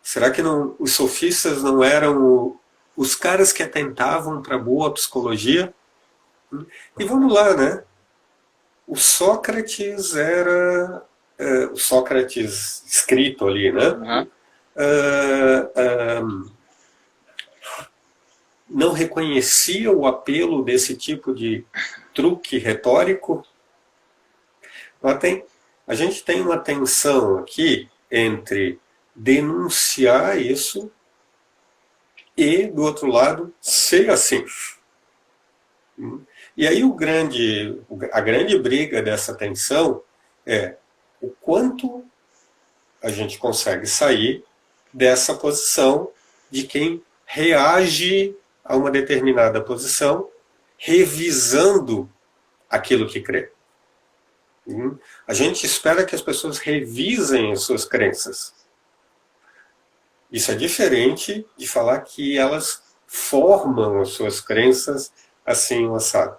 Speaker 2: Será que os sofistas não eram os caras que atentavam para a boa psicologia? E vamos lá, né? O Sócrates era... o Sócrates escrito ali, né? Não reconhecia o apelo desse tipo de truque retórico. A gente tem uma tensão aqui entre denunciar isso e, do outro lado, ser assim. E aí a grande briga dessa tensão é o quanto a gente consegue sair dessa posição de quem reage a uma determinada posição, revisando aquilo que crê. A gente espera que as pessoas revisem as suas crenças. Isso é diferente de falar que elas formam as suas crenças assim, assado.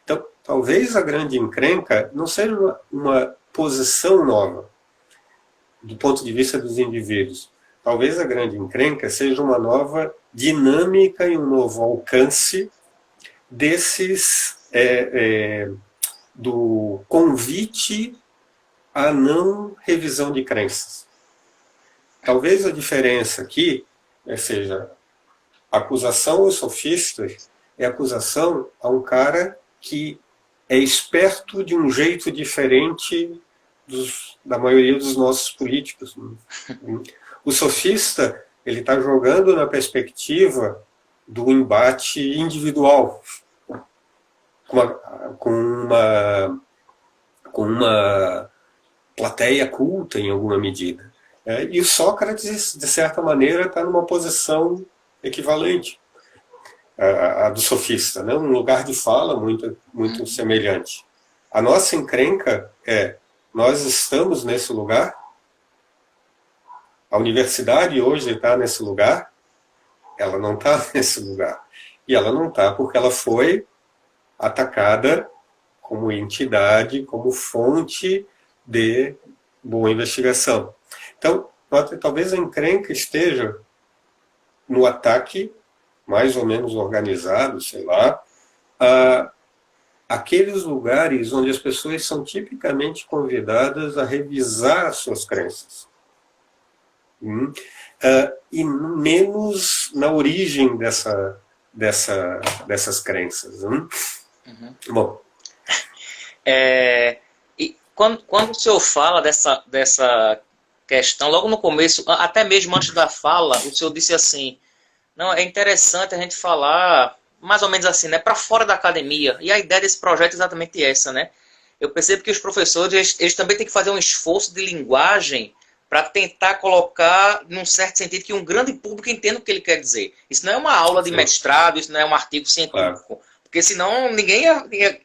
Speaker 2: Então, talvez a grande encrenca não seja uma posição nova, do ponto de vista dos indivíduos. Talvez a grande encrenca seja uma nova dinâmica e um novo alcance do convite à não revisão de crenças. Talvez a diferença aqui seja a acusação aos sofistas é acusação a um cara que é esperto de um jeito diferente da maioria dos nossos políticos. O sofista, ele está jogando na perspectiva do embate individual, com uma plateia culta em alguma medida. E o Sócrates, de certa maneira, está numa posição equivalente à do sofista, né? Um lugar de fala muito semelhante. A nossa encrenca nós estamos nesse lugar. A universidade hoje está nesse lugar, ela não está nesse lugar. E ela não está porque ela foi atacada como entidade, como fonte de boa investigação. Então, talvez a encrenca esteja no ataque, mais ou menos organizado, sei lá, a aqueles lugares onde as pessoas são tipicamente convidadas a revisar as suas crenças. E menos na origem dessas crenças. Bom.
Speaker 1: E quando o senhor fala dessa questão, logo no começo, até mesmo antes da fala, o senhor disse assim, não, é interessante a gente falar, mais ou menos assim, né, para fora da academia. E a ideia desse projeto é exatamente essa, né? Eu percebo que os professores, eles também têm que fazer um esforço de linguagem para tentar colocar, num certo sentido, que um grande público entenda o que ele quer dizer. Isso não é uma aula de mestrado, isso não é um artigo científico, porque senão ninguém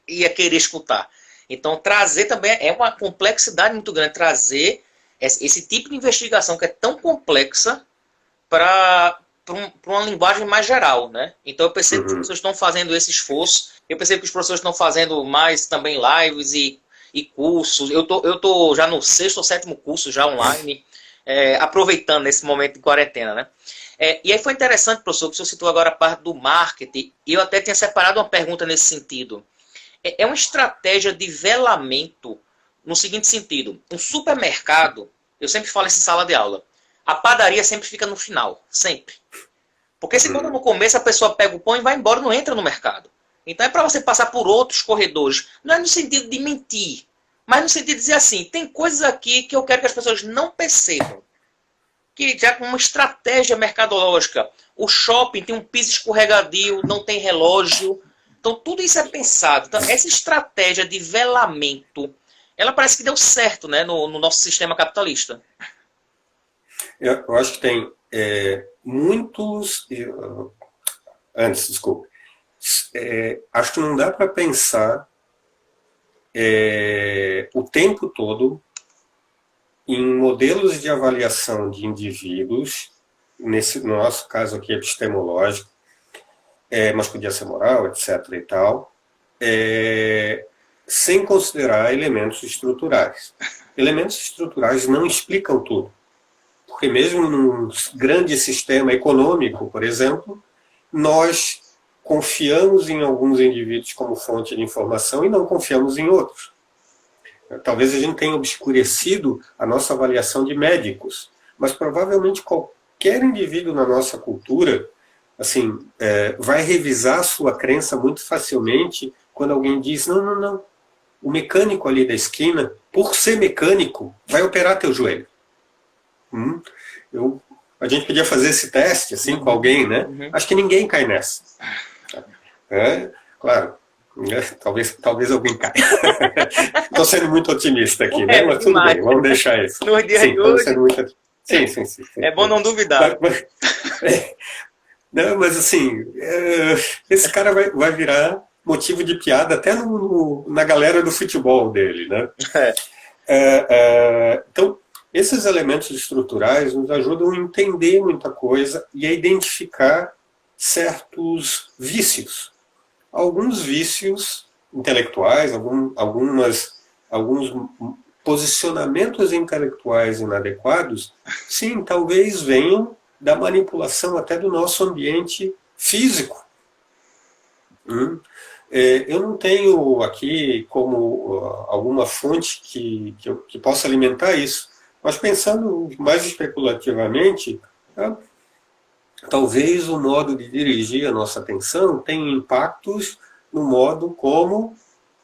Speaker 1: ia querer escutar. Então, trazer também é uma complexidade muito grande, trazer esse tipo de investigação que é tão complexa para uma linguagem mais geral, né? Então, eu percebo que as pessoas estão fazendo esse esforço, eu percebo que os professores estão fazendo mais também lives e cursos. Eu tô já no 6º ou 7º curso já online, aproveitando esse momento de quarentena, né? E aí foi interessante, professor, que o senhor citou agora a parte do marketing, e eu até tinha separado uma pergunta nesse sentido. É uma estratégia de velamento no seguinte sentido. Um supermercado, eu sempre falo isso em sala de aula, a padaria sempre fica no final, sempre. Porque se quando no começo a pessoa pega o pão e vai embora, não entra no mercado. Então é para você passar por outros corredores. Não é no sentido de mentir, mas no sentido de dizer assim, tem coisas aqui que eu quero que as pessoas não percebam. Que já com uma estratégia mercadológica, o shopping tem um piso escorregadio, não tem relógio. Então tudo isso é pensado. Então essa estratégia de velamento, ela parece que deu certo, né, no nosso sistema capitalista.
Speaker 2: Eu acho que tem muitos... Antes, desculpa. Acho que não dá para pensar o tempo todo em modelos de avaliação de indivíduos, no nosso caso aqui epistemológico, mas podia ser moral, etc. e tal, sem considerar elementos estruturais. Elementos estruturais não explicam tudo. Porque mesmo num grande sistema econômico, por exemplo, nós confiamos em alguns indivíduos como fonte de informação e não confiamos em outros. Talvez a gente tenha obscurecido a nossa avaliação de médicos, mas provavelmente qualquer indivíduo na nossa cultura assim, vai revisar a sua crença muito facilmente quando alguém diz, não, o mecânico ali da esquina, por ser mecânico, vai operar teu joelho. A gente podia fazer esse teste assim com alguém, né? Acho que ninguém cai nessa. Claro, talvez alguém caia. Estou sendo muito otimista aqui, né? Mas tudo bem, vamos deixar isso.
Speaker 1: No dia de hoje.
Speaker 2: Sim.
Speaker 1: É bom não duvidar.
Speaker 2: Mas assim, esse cara vai virar motivo de piada até na galera do futebol dele, né? Então, esses elementos estruturais nos ajudam a entender muita coisa e a identificar certos vícios. Alguns vícios intelectuais, alguns posicionamentos intelectuais inadequados, sim, talvez venham da manipulação até do nosso ambiente físico. Eu não tenho aqui como alguma fonte que possa alimentar isso, mas pensando mais especulativamente, talvez o modo de dirigir a nossa atenção tenha impactos no modo como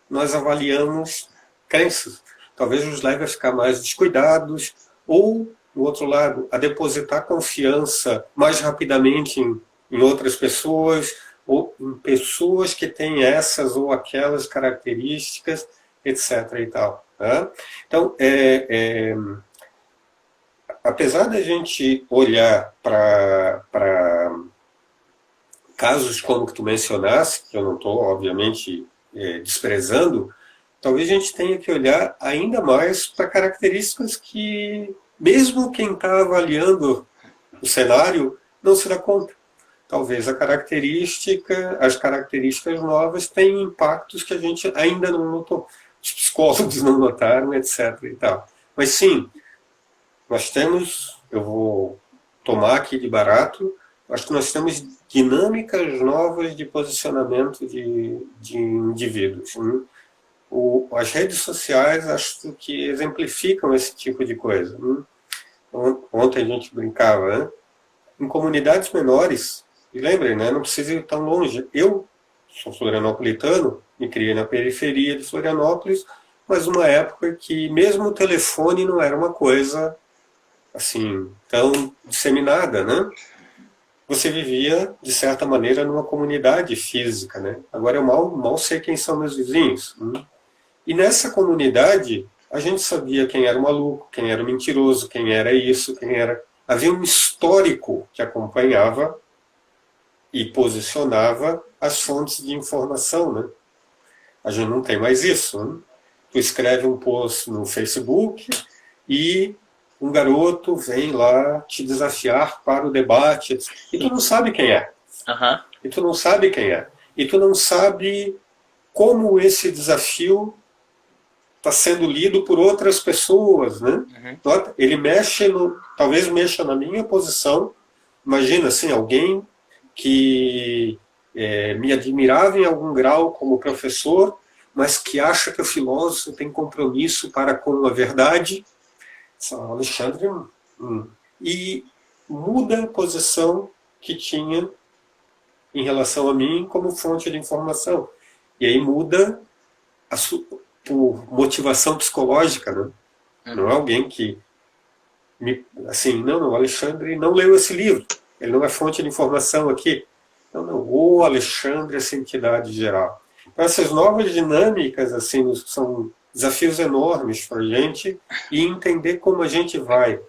Speaker 2: nós avaliamos crenças. Talvez nos leve a ficar mais descuidados ou, do outro lado, a depositar confiança mais rapidamente em outras pessoas ou em pessoas que têm essas ou aquelas características, etc. e tal. Né? Então, apesar da gente olhar para casos como que tu mencionaste, que eu não estou, obviamente, desprezando, talvez a gente tenha que olhar ainda mais para características que, mesmo quem está avaliando o cenário, não se dá conta. Talvez as características novas tenham impactos que a gente ainda não notou. Os psicólogos não notaram, etc. e tal. Mas sim, nós temos, eu vou tomar aqui de barato, acho que nós temos dinâmicas novas de posicionamento de indivíduos. As redes sociais acho que exemplificam esse tipo de coisa. Ontem a gente brincava, né? Em comunidades menores, e lembrem, né? Não precisa ir tão longe. Eu sou florianopolitano, me criei na periferia de Florianópolis, mas numa época que mesmo o telefone não era uma coisa assim tão disseminada, né? Você vivia, de certa maneira, numa comunidade física, né? Agora eu mal sei quem são meus vizinhos. E nessa comunidade, a gente sabia quem era o maluco, quem era o mentiroso, quem era isso, quem era... Havia um histórico que acompanhava e posicionava as fontes de informação, né? A gente não tem mais isso, né? Tu escreve um post no Facebook e um garoto vem lá te desafiar para o debate, e tu não sabe quem é.
Speaker 1: Uhum.
Speaker 2: E tu não sabe quem é. E tu não sabe como esse desafio está sendo lido por outras pessoas, né? Uhum. Ele mexe, talvez mexa na minha posição. Imagina, assim, alguém que me admirava em algum grau como professor, mas que acha que o filósofo tem compromisso para com a verdade. São Alexandre, e muda a posição que tinha em relação a mim como fonte de informação. E aí muda por motivação psicológica, né? Não é alguém que assim, não, o Alexandre não leu esse livro, ele não é fonte de informação aqui. Não, o Alexandre, essa entidade geral. Então, essas novas dinâmicas, assim, são desafios enormes para a gente, e entender como a gente vai,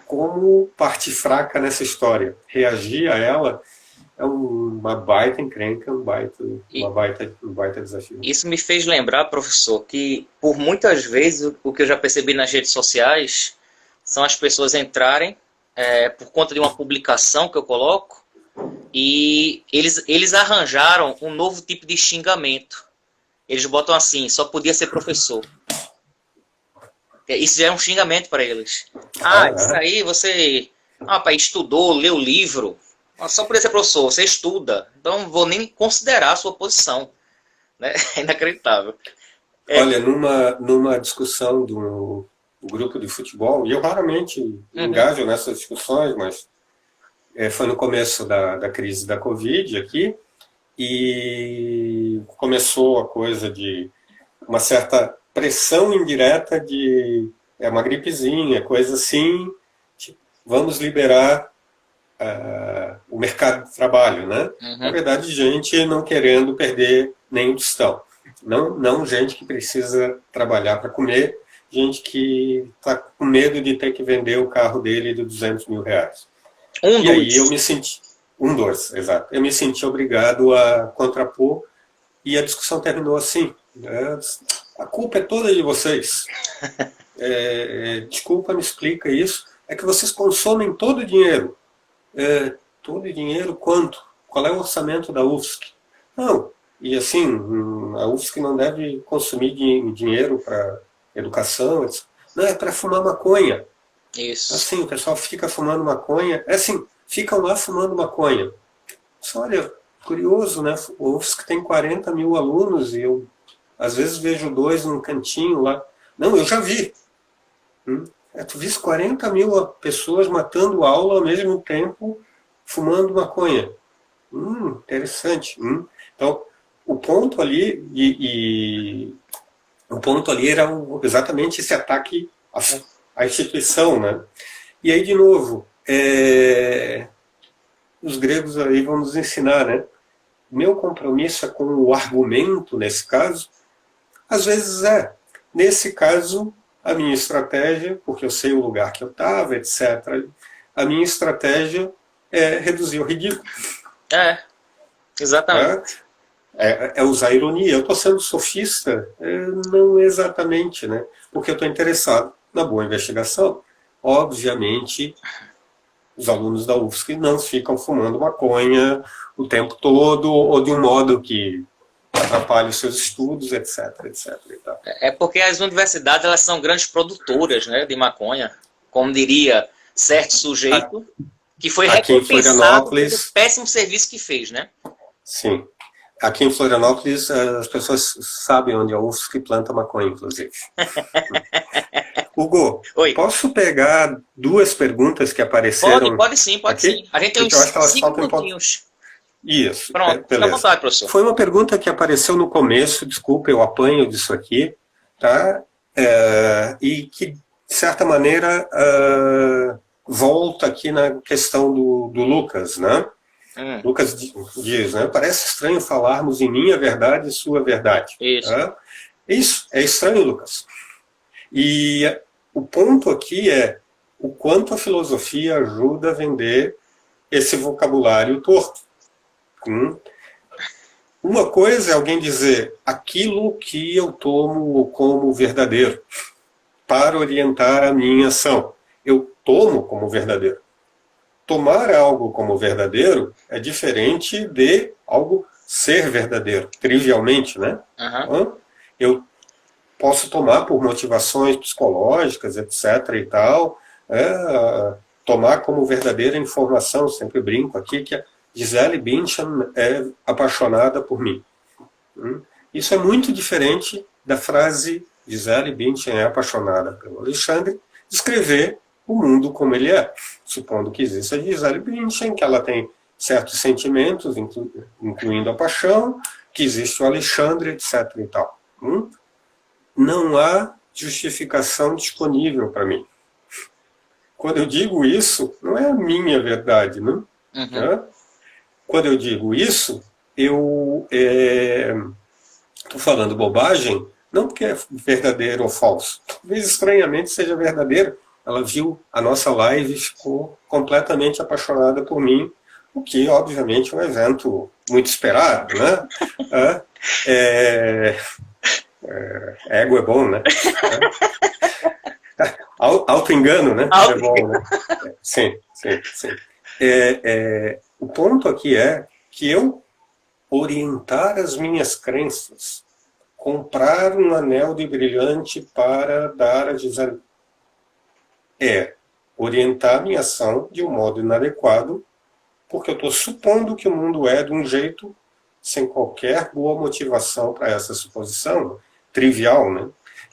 Speaker 2: como parte fraca nessa história, reagir a ela é uma baita encrenca, um baita desafio.
Speaker 1: Isso me fez lembrar, professor, que por muitas vezes o que eu já percebi nas redes sociais são as pessoas entrarem por conta de uma publicação que eu coloco, e eles arranjaram um novo tipo de xingamento. Eles botam assim: só podia ser professor. Isso já é um xingamento para eles. Isso aí você rapaz, estudou, leu livro, só podia ser professor, você estuda, então não vou nem considerar a sua posição. Né? É inacreditável.
Speaker 2: Olha, numa discussão do grupo de futebol, e eu raramente engajo nessas discussões, mas foi no começo da crise da Covid aqui, e começou a coisa de uma certa pressão indireta de uma gripezinha, coisa assim, tipo, vamos liberar o mercado de trabalho, né? Na verdade, gente não querendo perder nenhum tostão. Não gente que precisa trabalhar para comer, gente que está com medo de ter que vender o carro dele de 200 mil reais. E aí eu me senti... exato. Eu me senti obrigado a contrapor, e a discussão terminou assim. A culpa é toda de vocês. Desculpa, me explica isso. É que vocês consomem todo o dinheiro. Todo o dinheiro quanto? Qual é o orçamento da UFSC? Não. E assim, a UFSC não deve consumir dinheiro para educação. Não, é para fumar maconha.
Speaker 1: Isso.
Speaker 2: Assim, o pessoal fica fumando maconha. Ficam lá fumando maconha. Só, olha, curioso, né? O UFSC tem 40 mil alunos e eu, às vezes, vejo 2 num cantinho lá. Não, eu já vi. Tu viste 40 mil pessoas matando aula ao mesmo tempo, fumando maconha. Interessante. Então, o ponto ali, o ponto ali era exatamente esse ataque à instituição, né? E aí, de novo, os gregos aí vão nos ensinar, né? Meu compromisso é com o argumento, nesse caso. Às vezes Nesse caso, a minha estratégia, porque eu sei o lugar que eu estava, etc., a minha estratégia é reduzir o ridículo.
Speaker 1: Exatamente.
Speaker 2: É usar ironia. Eu estou sendo sofista? Não exatamente, né? Porque eu estou interessado na boa investigação. Obviamente, os alunos da UFSC não ficam fumando maconha o tempo todo, ou de um modo que atrapalha os seus estudos, etc. E tal.
Speaker 1: É porque as universidades, elas são grandes produtoras, né, de maconha, como diria certo sujeito, que foi recompensado pelo péssimo serviço que fez, né?
Speaker 2: Sim. Aqui em Florianópolis, as pessoas sabem onde a UFSC planta maconha, inclusive. Hugo,
Speaker 1: Oi.
Speaker 2: Posso pegar 2 perguntas que apareceram?
Speaker 1: Pode sim. A gente tem uns 5 minutinhos.
Speaker 2: Isso.
Speaker 1: Pronto, fica à vontade, professor.
Speaker 2: Foi uma pergunta que apareceu no começo, desculpa, eu apanho disso aqui, tá? E que, de certa maneira, volta aqui na questão do Lucas, né? Lucas diz, né? Parece estranho falarmos em minha verdade e sua verdade.
Speaker 1: Isso.
Speaker 2: Tá? Isso é estranho, Lucas. E o ponto aqui é o quanto a filosofia ajuda a vender esse vocabulário torto. Uma coisa é alguém dizer aquilo que eu tomo como verdadeiro para orientar a minha ação. Eu tomo como verdadeiro. Tomar algo como verdadeiro é diferente de algo ser verdadeiro, trivialmente, né? Então, eu posso tomar por motivações psicológicas, etc. e tal, tomar como verdadeira informação, sempre brinco aqui, que a Gisele Bündchen é apaixonada por mim. Isso é muito diferente da frase Gisele Bündchen é apaixonada pelo Alexandre, descrever o mundo como ele é, supondo que exista a Gisele Bündchen, que ela tem certos sentimentos, incluindo a paixão, que existe o Alexandre, etc. e tal. Não há justificação disponível para mim. Quando eu digo isso, não é a minha verdade, né? Quando eu digo isso, eu estou falando bobagem, não porque é verdadeiro ou falso. Talvez estranhamente seja verdadeiro. Ela viu a nossa live e ficou completamente apaixonada por mim, o que, obviamente, é um evento muito esperado, né? Ego é bom, né? Auto-engano, né? É bom, né? Sim. O ponto aqui é que eu orientar as minhas crenças, comprar um anel de brilhante para dar a Gisele, orientar a minha ação de um modo inadequado, porque eu estou supondo que o mundo é de um jeito sem qualquer boa motivação para essa suposição, trivial, né?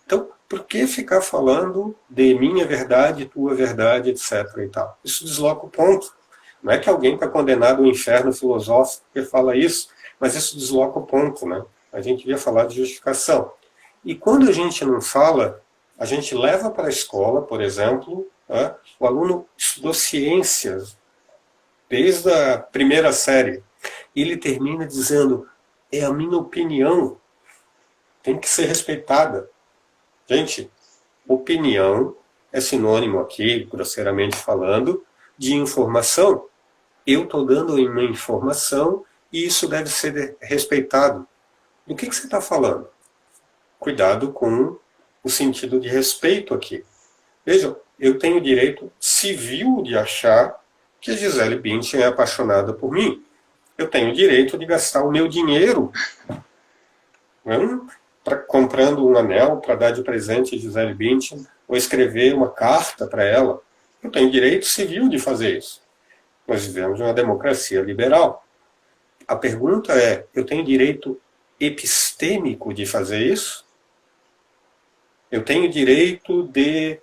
Speaker 2: Então, por que ficar falando de minha verdade, tua verdade, etc. e tal? Isso desloca o ponto. Não é que alguém está condenado ao inferno filosófico que fala isso, mas isso desloca o ponto, né? A gente devia falar de justificação. E quando a gente não fala, a gente leva para a escola, por exemplo, o aluno estudou ciências desde a primeira série, e ele termina dizendo, é a minha opinião, tem que ser respeitada. Gente, opinião é sinônimo aqui, grosseiramente falando, de informação. Eu estou dando uma informação e isso deve ser respeitado. Do que você está falando? Cuidado com o sentido de respeito aqui. Vejam, eu tenho direito civil de achar que a Gisele Bündchen é apaixonada por mim. Eu tenho direito de gastar o meu dinheiro comprando um anel para dar de presente a Gisele Bündchen, ou escrever uma carta para ela. Eu tenho direito civil de fazer isso. Nós vivemos uma democracia liberal. A pergunta é, eu tenho direito epistêmico de fazer isso? Eu tenho direito de,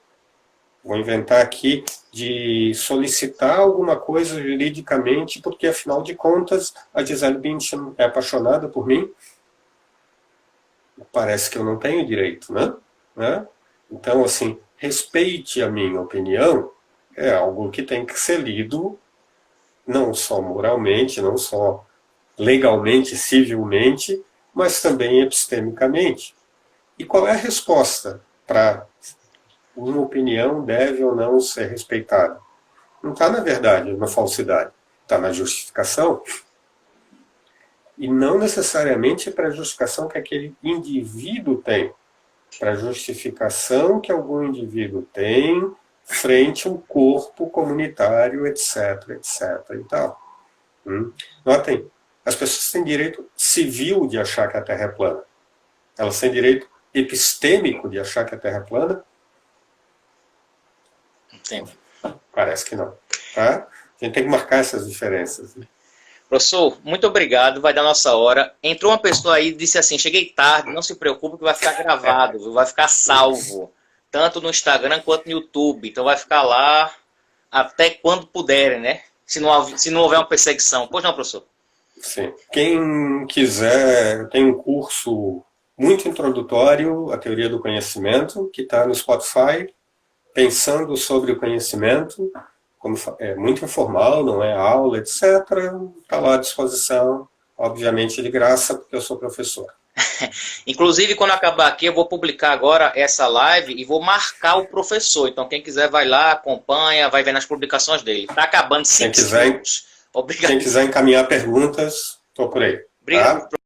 Speaker 2: vou inventar aqui, de solicitar alguma coisa juridicamente, porque afinal de contas a Gisele Bündchen é apaixonada por mim? Parece que eu não tenho direito, né? Então, assim, respeite a minha opinião é algo que tem que ser lido não só moralmente, não só legalmente, civilmente, mas também epistemicamente. E qual é a resposta para uma opinião deve ou não ser respeitada? Não está na verdade, na falsidade. Está na justificação. E não necessariamente para a justificação que aquele indivíduo tem. Para a justificação que algum indivíduo tem frente a um corpo comunitário, etc, etc e tal. Notem, as pessoas têm direito civil de achar que a Terra é plana. Elas têm direito epistêmico de achar que a Terra é plana?
Speaker 1: Entendo.
Speaker 2: Parece que não. Tá? A gente tem que marcar essas diferenças.
Speaker 1: Professor, muito obrigado, vai dar nossa hora. Entrou uma pessoa aí e disse assim, cheguei tarde, não se preocupe que vai ficar gravado, vai ficar salvo, tanto no Instagram quanto no YouTube, então vai ficar lá até quando puderem, né? Se não houver uma perseguição. Pois não, professor?
Speaker 2: Sim. Quem quiser, tem um curso muito introdutório à teoria do conhecimento, que está no Spotify, Pensando sobre o Conhecimento, é muito informal, não é aula, etc. Está lá à disposição, obviamente de graça, porque eu sou professor.
Speaker 1: Inclusive, quando acabar aqui, eu vou publicar agora essa live e vou marcar o professor. Então, quem quiser vai lá, acompanha, vai ver nas publicações dele. Está acabando 5 segundos. Obrigado.
Speaker 2: Quem quiser encaminhar perguntas, estou por aí.
Speaker 1: Obrigado.
Speaker 2: Tá?